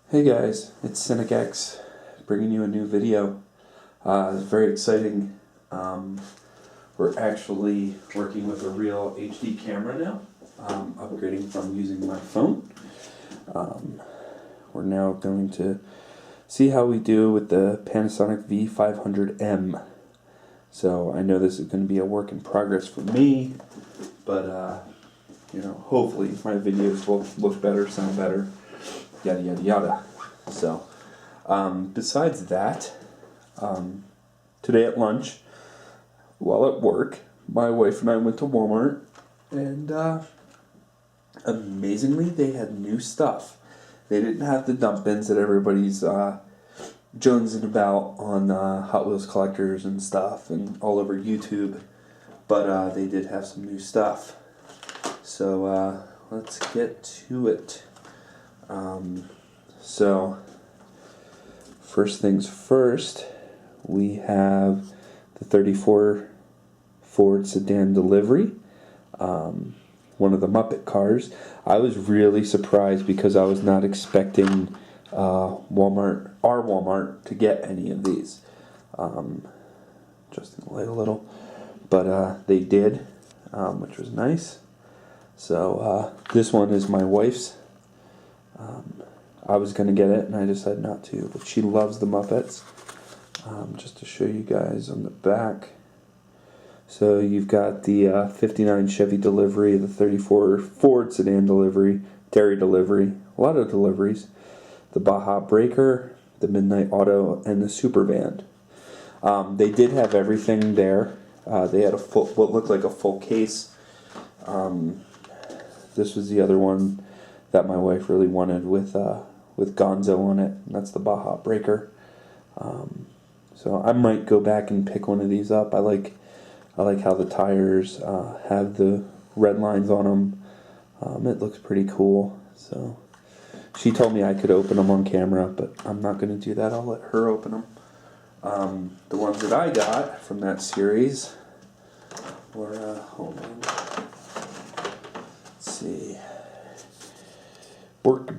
Hey guys, it's CynicX bringing you a new video. It's very exciting. We're actually working with a real HD camera now, upgrading from using my phone. We're now going to see how we do with the Panasonic V500M. So I know this is going to be a work in progress for me, but hopefully my videos will look better, sound better, yada yada yada. So, besides that, today at lunch, while at work, my wife and I went to Walmart, and amazingly, they had new stuff. They didn't have the dump bins that everybody's jonesing about on Hot Wheels collectors and stuff, and all over YouTube, but they did have some new stuff. So, let's get to it. So, first things first, we have the 34 Ford sedan delivery, one of the Muppet cars. I was really surprised because I was not expecting our Walmart, to get any of these. Adjusting the light a little, but they did, which was nice. So this one is my wife's. I was going to get it, and I decided not to, but she loves the Muppets. Just to show you guys on the back. So you've got the 59 Chevy delivery, the 34 Ford sedan delivery, dairy delivery, a lot of deliveries, the Baja Breaker, the Midnight Auto, and the Super Van. They did have everything there. They had what looked like a full case. This was the other one that my wife really wanted with Gonzo on it, and that's the Baja Breaker. So I might go back and pick one of these up. I like how the tires have the red lines on them. It looks pretty cool. So she told me I could open them on camera, but I'm not going to do that. I'll let her open them. The ones that I got from that series were, hold on. Let's see. Bork.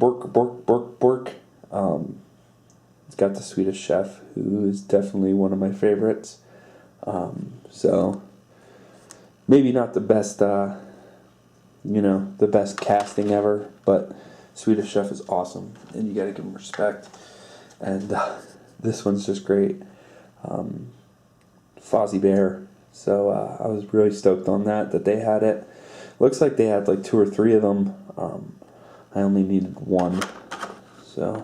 It's got the Swedish Chef, who is definitely one of my favorites. So maybe not the best, the best casting ever, but Swedish Chef is awesome, and you gotta give him respect. And this one's just great. Fozzie Bear. So I was really stoked on that they had it. Looks like they had like 2 or 3 of them. I only needed one, so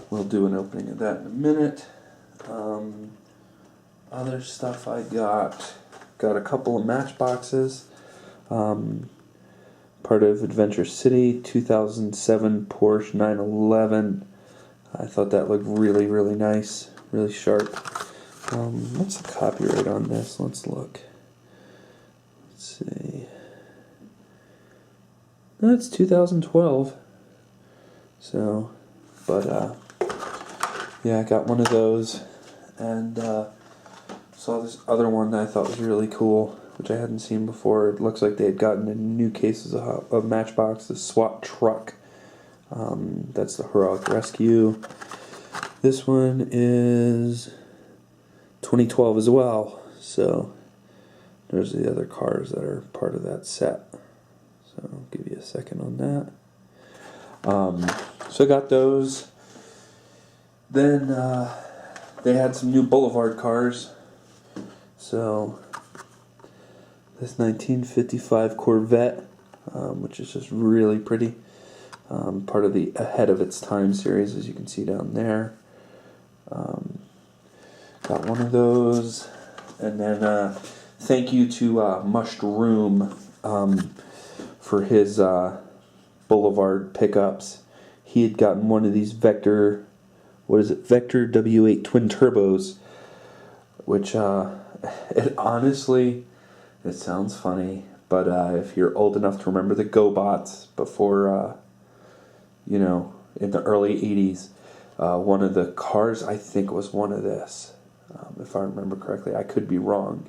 we'll do an opening of that in a minute. Other stuff I got a couple of Matchboxes, part of Adventure City, 2007 Porsche 911. I thought that looked really, really nice, really sharp. What's the copyright on this? Let's look. Let's see. No, it's 2012. So, but yeah, I got one of those, and saw this other one that I thought was really cool, which I hadn't seen before. It looks like they had gotten in new cases of Matchbox, the SWAT truck. That's the Heroic Rescue. This one is 2012 as well. So there's the other cars that are part of that set. So I'll give you a second on that. So I got those. Then they had some new Boulevard cars. So this 1955 Corvette, which is just really pretty. Part of the Ahead of Its Time series, as you can see down there. Got one of those. And then thank you to Mushroom for his Boulevard pickups. He had gotten one of these Vector W8 twin turbos, which it sounds funny, but if you're old enough to remember the GoBots before, in the early 80s, one of the cars I think was one of this, if I remember correctly. I could be wrong,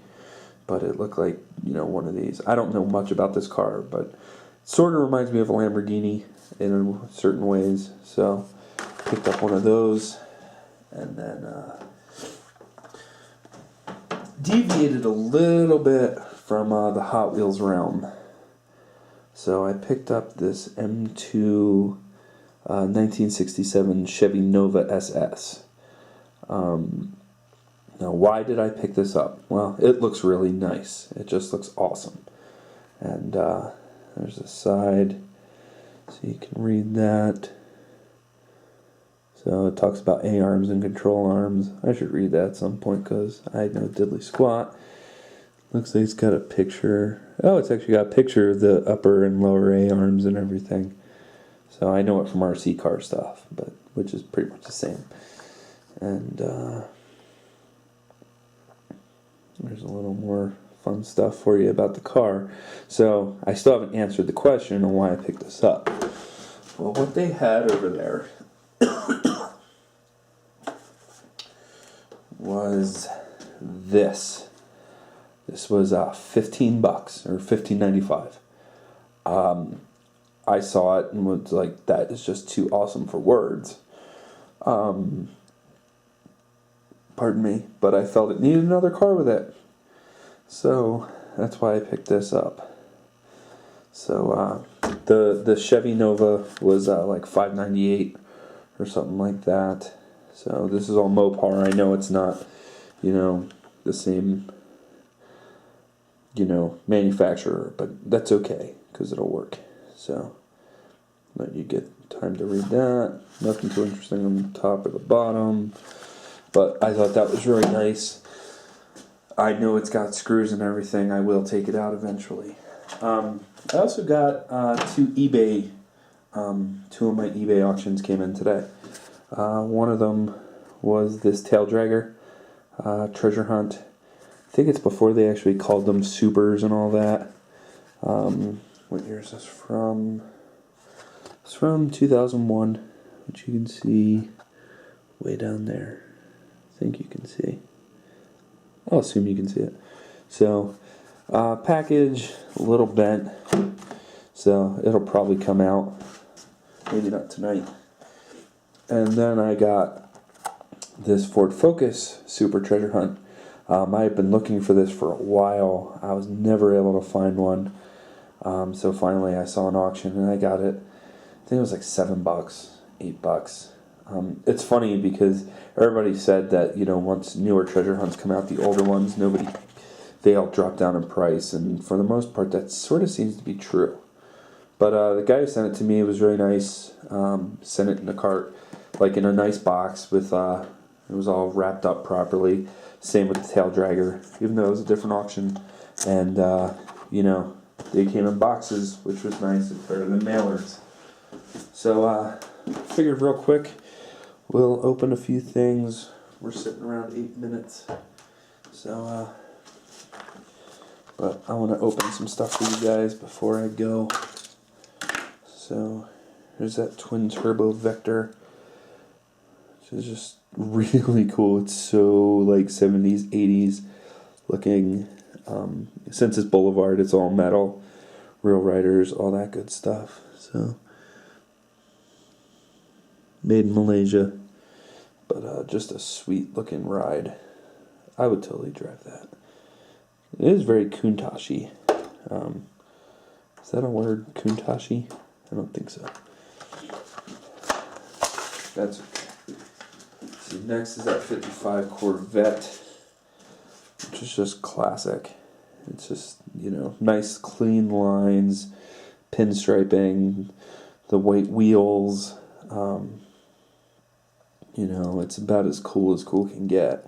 but it looked like, one of these. I don't know much about this car, but it sort of reminds me of a Lamborghini in certain ways. So picked up one of those, and then deviated a little bit from the Hot Wheels realm. So I picked up this M2 1967 Chevy Nova SS. Now, why did I pick this up? Well, it looks really nice. It just looks awesome. And there's a side, so you can read that. So it talks about A-arms and control arms. I should read that at some point because I know diddly squat. Looks like it's got a picture. Oh, it's actually got a picture of the upper and lower A-arms and everything. So I know it from RC car stuff, but which is pretty much the same. And there's a little more fun stuff for you about the car. So I still haven't answered the question on why I picked this up. Well, what they had over there was this. This was $15 or $15.95. I saw it and was like, that is just too awesome for words. Pardon me, but I felt it needed another car with it. So that's why I picked this up. So the Chevy Nova was like $5.98 or something like that. So this is all Mopar. I know it's not, the same, manufacturer, but that's okay because it'll work. So let you get time to read that. Nothing too interesting on the top or the bottom, but I thought that was really nice. I know it's got screws and everything. I will take it out eventually. I also got two of my eBay auctions came in today. One of them was this tail dragger, treasure hunt. I think it's before they actually called them supers and all that. What year is this from? It's from 2001, which you can see way down there. I think you can see. I'll assume you can see it. So, package, a little bent. So, it'll probably come out. Maybe not tonight. And then I got this Ford Focus Super Treasure Hunt. I had been looking for this for a while. I was never able to find one. So finally I saw an auction and I got it. I think it was like $7, $8. It's funny because everybody said that, once newer treasure hunts come out, the older ones, they all drop down in price. And for the most part, that sort of seems to be true. But the guy who sent it to me was really nice. Sent it in a cart, like in a nice box with, it was all wrapped up properly. Same with the tail dragger, even though it was a different auction. And, they came in boxes, which was nice. It's better than mailers. So, figured real quick, we'll open a few things. We're sitting around 8 minutes. So, but I want to open some stuff for you guys before I go. So, here's that twin turbo Vector, which is just really cool. It's so like 70s, 80s looking. Since it's Boulevard, it's all metal, real riders, all that good stuff. So, made in Malaysia, but just a sweet looking ride. I would totally drive that. It is very Countach-y. Is that a word, Countach-y? I don't think so. That's okay. See, next is that 55 Corvette, which is just classic. It's just, nice clean lines, pinstriping, the white wheels. It's about as cool can get.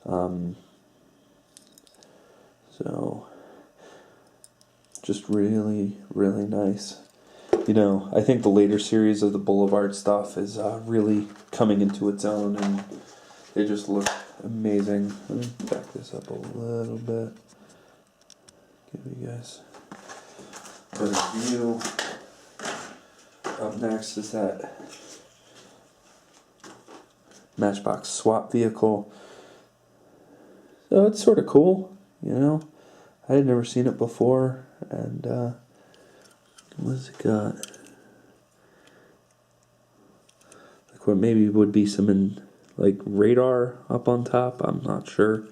So, just really, really nice. I think the later series of the Boulevard stuff is really coming into its own, and they just look amazing. Let me back this up a little bit. Give you guys a better view. Up next is that Matchbox swap vehicle. So it's sort of cool, I had never seen it before, and what's it got? maybe would be some like radar up on top. I'm not sure.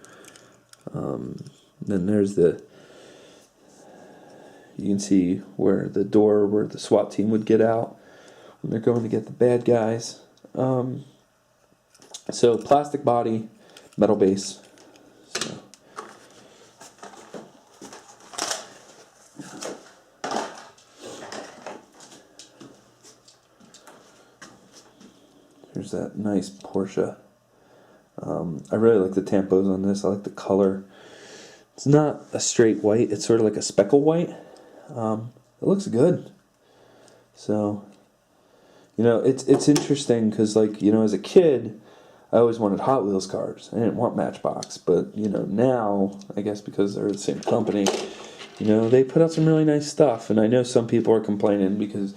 Then there's you can see where the door where the SWAT team would get out when they're going to get the bad guys. So plastic body, metal base. So. Here's that nice Porsche. I really like the tampos on this. I like the color. It's not a straight white. It's sort of like a speckle white. It looks good. So, it's interesting because, like, as a kid, I always wanted Hot Wheels cars. I didn't want Matchbox. But, now, I guess because they're the same company, they put out some really nice stuff. And I know some people are complaining because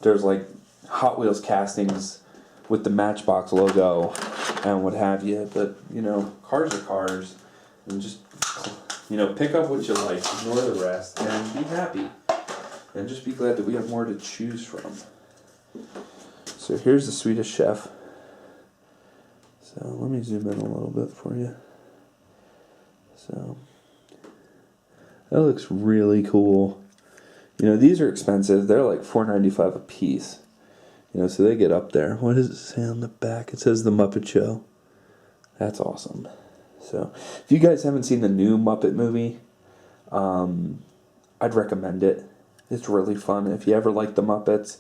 there's, like, Hot Wheels castings with the Matchbox logo and what have you. But, cars are cars. And just, pick up what you like, ignore the rest, and be happy. And just be glad that we have more to choose from. So here's the Swedish Chef. So let me zoom in a little bit for you. So that looks really cool. These are expensive. They're like $4.95 a piece. So they get up there. What does it say on the back? It says The Muppet Show. That's awesome. So if you guys haven't seen the new Muppet movie, I'd recommend it. It's really fun. If you ever liked the Muppets,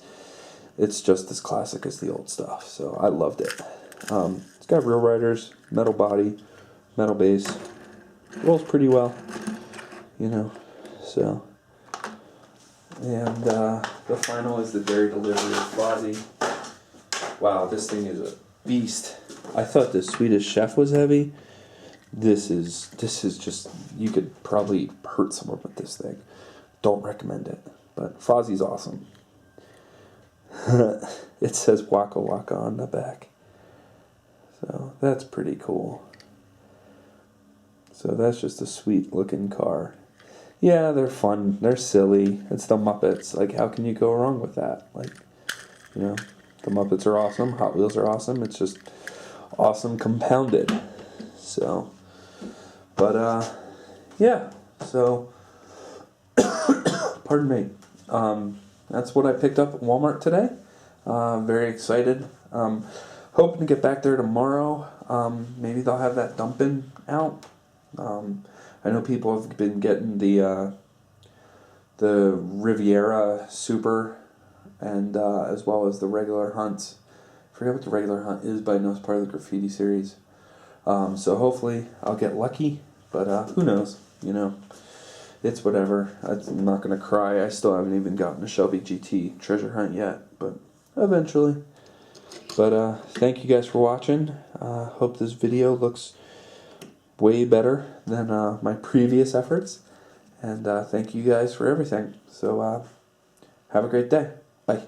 it's just as classic as the old stuff. So I loved it. It's got real riders, metal body, metal base. Rolls pretty well, So, and the final is the dairy delivery of Fozzie. Wow, this thing is a beast. I thought the Swedish Chef was heavy. This is just, you could probably hurt someone with this thing. Don't recommend it. But Fozzie's awesome. It says Waka Waka on the back. So that's pretty cool. So that's just a sweet looking car. Yeah, they're fun. They're silly. It's the Muppets. Like, how can you go wrong with that? Like, the Muppets are awesome. Hot Wheels are awesome. It's just awesome compounded. So, but, yeah. So, pardon me. That's what I picked up at Walmart today. Very excited. Hoping to get back there tomorrow. Maybe they'll have that dumping out. I know people have been getting the Riviera Super and as well as the regular hunts. I forget what the regular hunt is, but I know it's part of the graffiti series. So hopefully I'll get lucky, but who knows? It's whatever. I'm not going to cry. I still haven't even gotten a Shelby GT treasure hunt yet, but eventually. But thank you guys for watching. Hope this video looks way better than my previous efforts. And thank you guys for everything. So have a great day. Bye.